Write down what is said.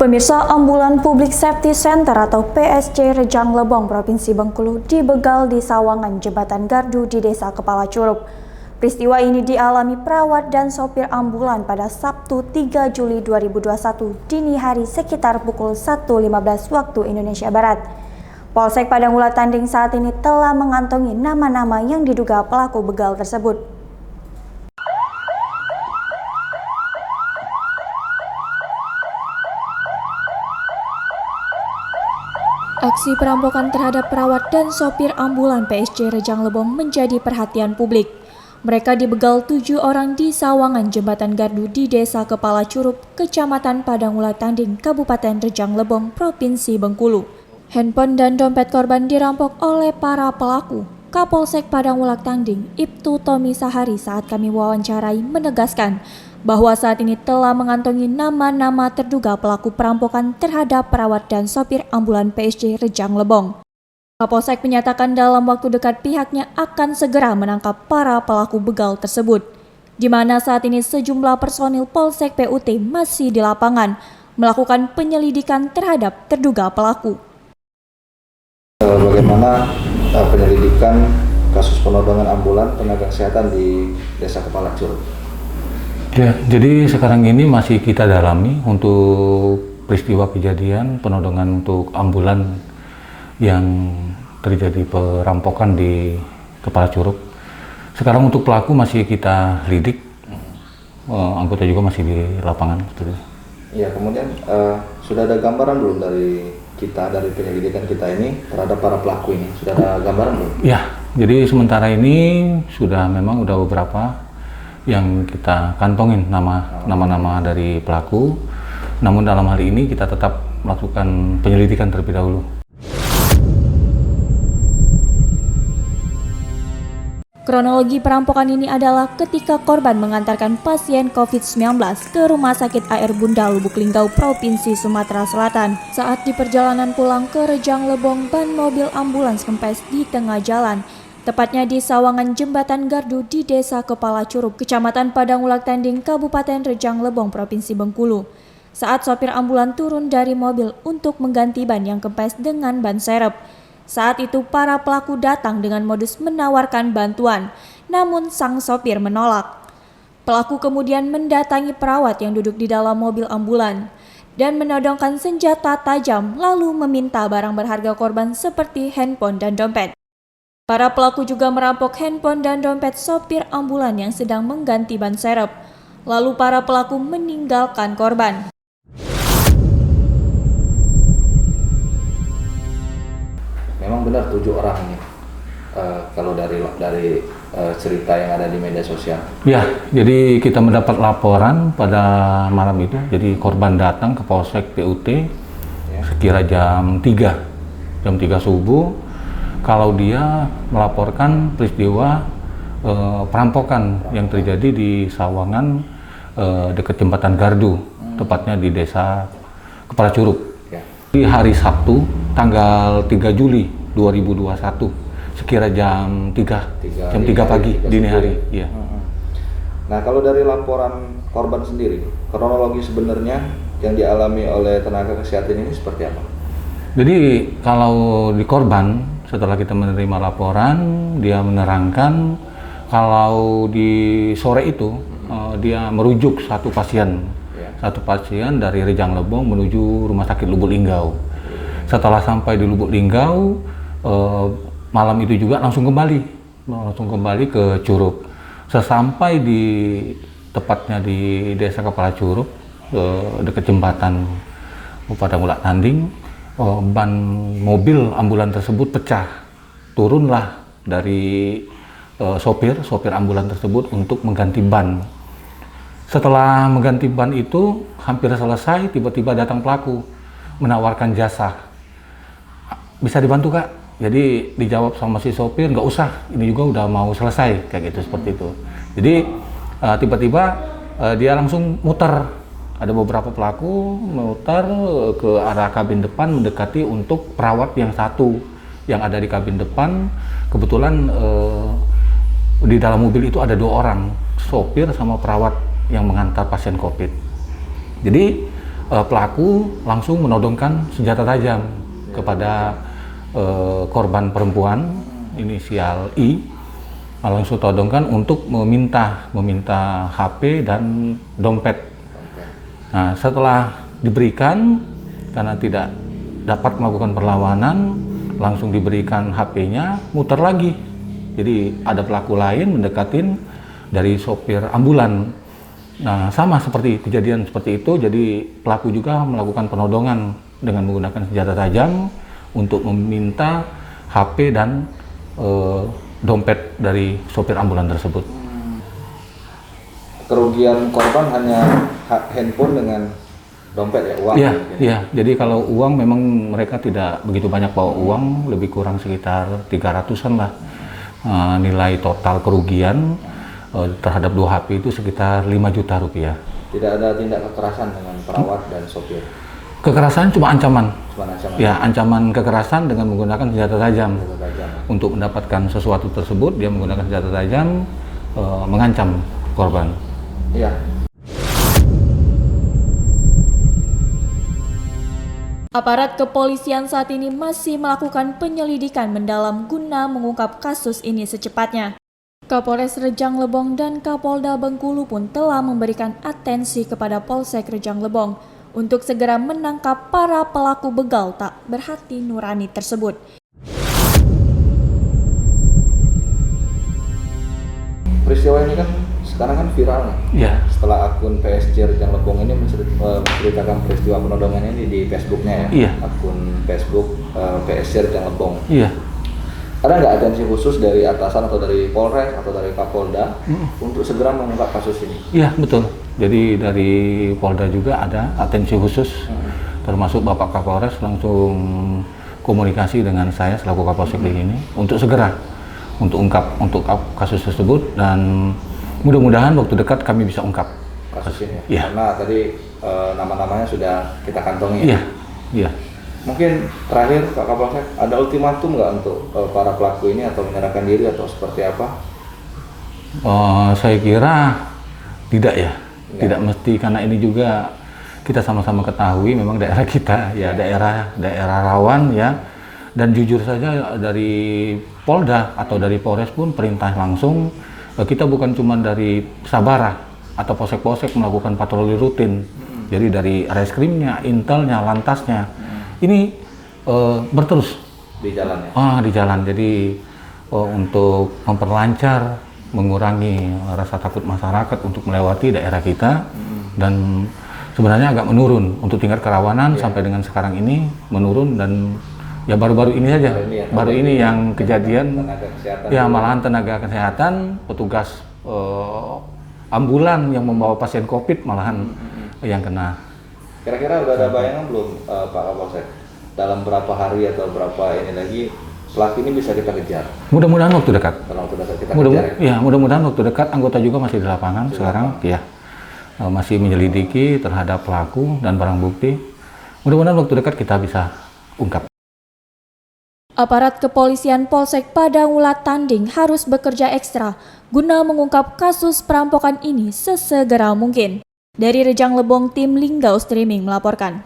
Pemirsa, ambulan Public Safety Center atau PSC Rejang Lebong, Provinsi Bengkulu dibegal di sawangan Jembatan Gardu di Desa Kepala Curup. Peristiwa ini dialami perawat dan sopir ambulan pada Sabtu 3 Juli 2021 dini hari sekitar pukul 1.15 waktu Indonesia Barat. Polsek Padang Ula Tanding saat ini telah mengantongi nama-nama yang diduga pelaku begal tersebut. Aksi perampokan terhadap perawat dan sopir ambulan PSC Rejang Lebong menjadi perhatian publik. Mereka dibegal 7 orang di sawangan Jembatan Gardu di Desa Kepala Curup, Kecamatan Padang Ula Tanding, Kabupaten Rejang Lebong, Provinsi Bengkulu. Handphone dan dompet korban dirampok oleh para pelaku. Kapolsek Padang Ula Tanding, Ibtu Tommy Sahari saat kami wawancarai menegaskan bahwa saat ini telah mengantongi nama-nama terduga pelaku perampokan terhadap perawat dan sopir ambulan PSC Rejang Lebong. Kapolsek menyatakan dalam waktu dekat pihaknya akan segera menangkap para pelaku begal tersebut, di mana saat ini sejumlah personil Polsek PUT masih di lapangan melakukan penyelidikan terhadap terduga pelaku. Bagaimana penyelidikan kasus penodongan ambulan tenaga kesehatan di Desa Kepala Curup? Ya, jadi sekarang ini masih kita dalami untuk peristiwa kejadian penodongan untuk ambulan yang terjadi perampokan di Kepala Curup. Sekarang untuk pelaku masih kita lidik, anggota juga masih di lapangan. Ya, kemudian sudah ada gambaran belum dari penyelidikan kita ini terhadap para pelaku ini? Sudah ada gambaran belum? Ya, jadi sementara ini memang udah beberapa yang kita kantongin nama-nama dari pelaku. Namun dalam hal ini kita tetap melakukan penyelidikan terlebih dahulu. Kronologi perampokan ini adalah ketika korban mengantarkan pasien COVID-19 ke Rumah Sakit AR Bunda Lubuk Linggau, Provinsi Sumatera Selatan. Saat di perjalanan pulang ke Rejang Lebong, ban mobil ambulans kempes di tengah jalan, tepatnya di sawangan Jembatan Gardu di Desa Kepala Curup, Kecamatan Padang Ula Tanding, Kabupaten Rejang Lebong, Provinsi Bengkulu. Saat sopir ambulan turun dari mobil untuk mengganti ban yang kempes dengan ban serep. Saat itu para pelaku datang dengan modus menawarkan bantuan, namun sang sopir menolak. Pelaku kemudian mendatangi perawat yang duduk di dalam mobil ambulan dan menodongkan senjata tajam lalu meminta barang berharga korban seperti handphone dan dompet. Para pelaku juga merampok handphone dan dompet sopir ambulan yang sedang mengganti ban serep. Lalu para pelaku meninggalkan korban. Memang benar 7 orang ini, kalau dari cerita yang ada di media sosial. Ya, jadi kita mendapat laporan pada malam itu. Jadi korban datang ke Polsek PUT sekira jam 3 subuh. Kalau dia melaporkan peristiwa perampokan yang terjadi di sawangan dekat Jembatan Gardu, tepatnya di Desa Kepala Curup. Di hari Sabtu, tanggal 3 Juli 2021, sekira jam 3 pagi, dini hari. Ya. Nah, kalau dari laporan korban sendiri, kronologi sebenarnya yang dialami oleh tenaga kesehatan ini seperti apa? Jadi kalau di korban, setelah kita menerima laporan, dia menerangkan kalau di sore itu dia merujuk satu pasien dari Rejang Lebong menuju Rumah Sakit Lubuk Linggau. Setelah sampai di Lubuk Linggau, malam itu juga langsung kembali ke Curup. Sesampai tepatnya di Desa Kepala Curup, dekat jembatan Padang Ula Tanding, ban mobil ambulan tersebut pecah. Turunlah dari sopir ambulan tersebut untuk mengganti ban. Setelah mengganti ban itu hampir selesai, tiba-tiba datang pelaku menawarkan jasa. Bisa dibantu, Kak? Jadi dijawab sama si sopir, nggak usah, ini juga udah mau selesai, kayak gitu, seperti itu. Jadi tiba-tiba dia langsung muter. Ada beberapa pelaku muter ke arah kabin depan mendekati untuk perawat yang satu yang ada di kabin depan. Kebetulan di dalam mobil itu ada 2 orang, sopir sama perawat yang mengantar pasien COVID. Jadi pelaku langsung menodongkan senjata tajam kepada korban perempuan inisial I, langsung todongkan untuk meminta HP dan dompet. Nah, setelah diberikan, karena tidak dapat melakukan perlawanan, langsung diberikan HP-nya, muter lagi. Jadi ada pelaku lain mendekatin dari sopir ambulan. Nah, sama seperti kejadian seperti itu, jadi pelaku juga melakukan penodongan dengan menggunakan senjata tajam untuk meminta HP dan dompet dari sopir ambulan tersebut. Kerugian korban hanya handphone dengan dompet ya, uang? Iya, iya. Jadi kalau uang memang mereka tidak begitu banyak bawa uang, lebih kurang sekitar 300-an lah. Nilai total kerugian terhadap 2 HP itu sekitar 5 juta rupiah. Tidak ada tindak kekerasan dengan perawat dan sopir? Kekerasan cuma ancaman. Ancaman. Ya, ancaman kekerasan dengan menggunakan senjata tajam. Tajam. Untuk mendapatkan sesuatu tersebut, dia menggunakan senjata tajam, mengancam korban. Iya. Aparat kepolisian saat ini masih melakukan penyelidikan mendalam guna mengungkap kasus ini secepatnya. Kapolres Rejang Lebong dan Kapolda Bengkulu pun telah memberikan atensi kepada Polsek Rejang Lebong untuk segera menangkap para pelaku begal tak berhati nurani tersebut. Peristiwa ini kan sekarang kan viral. Iya. Setelah akun PSC Rejang Lebong ini menceritakan peristiwa penodongan ini di Facebooknya ya. Iya. Akun Facebook PSC Rejang Lebong. Iya. Ada nggak atensi khusus dari atasan atau dari Polres atau dari Kapolda untuk segera mengungkap kasus ini? Iya, betul. Jadi dari Polda juga ada atensi khusus, termasuk Bapak Kapolres langsung komunikasi dengan saya selaku Kapolsek di sini untuk segera untuk ungkap kasus tersebut, dan mudah-mudahan waktu dekat kami bisa ungkap Kasus ini. Iya. Karena tadi nama-namanya sudah kita kantongi. Iya, iya. Mungkin terakhir Pak Kapolsek, ada ultimatum nggak untuk para pelaku ini atau menyerahkan diri atau seperti apa? Saya kira tidak ya. Ya. Tidak mesti, karena ini juga kita sama-sama ketahui memang daerah kita ya, daerah rawan ya. Dan jujur saja dari Polda atau dari Polres pun perintah langsung, kita bukan cuma dari Sabara atau polsek-polsek melakukan patroli rutin. Jadi dari reskrimnya, intelnya, lantasnya, ini berterus Di jalannya? di jalan. Jadi untuk memperlancar, mengurangi rasa takut masyarakat untuk melewati daerah kita, dan sebenarnya agak menurun untuk tingkat kerawanan sampai dengan sekarang ini menurun, dan ya baru-baru ini saja, baru ini yang kejadian ya malahan tenaga kesehatan, petugas ambulan yang membawa pasien COVID malahan yang kena. Kira-kira udah ada bayangan belum Pak Kapolsek, dalam berapa hari atau berapa ini lagi pelaku ini bisa kita kejar? Mudah-mudahan waktu dekat. Dalam waktu dekat kita kejar ya? Mudah-mudahan waktu dekat. Anggota juga masih di lapangan sekarang ya, masih menyelidiki terhadap pelaku dan barang bukti. Mudah-mudahan waktu dekat kita bisa ungkap. Aparat kepolisian Polsek Padang Ulat Tanding harus bekerja ekstra guna mengungkap kasus perampokan ini sesegera mungkin. Dari Rejang Lebong, tim Linggau Streaming melaporkan.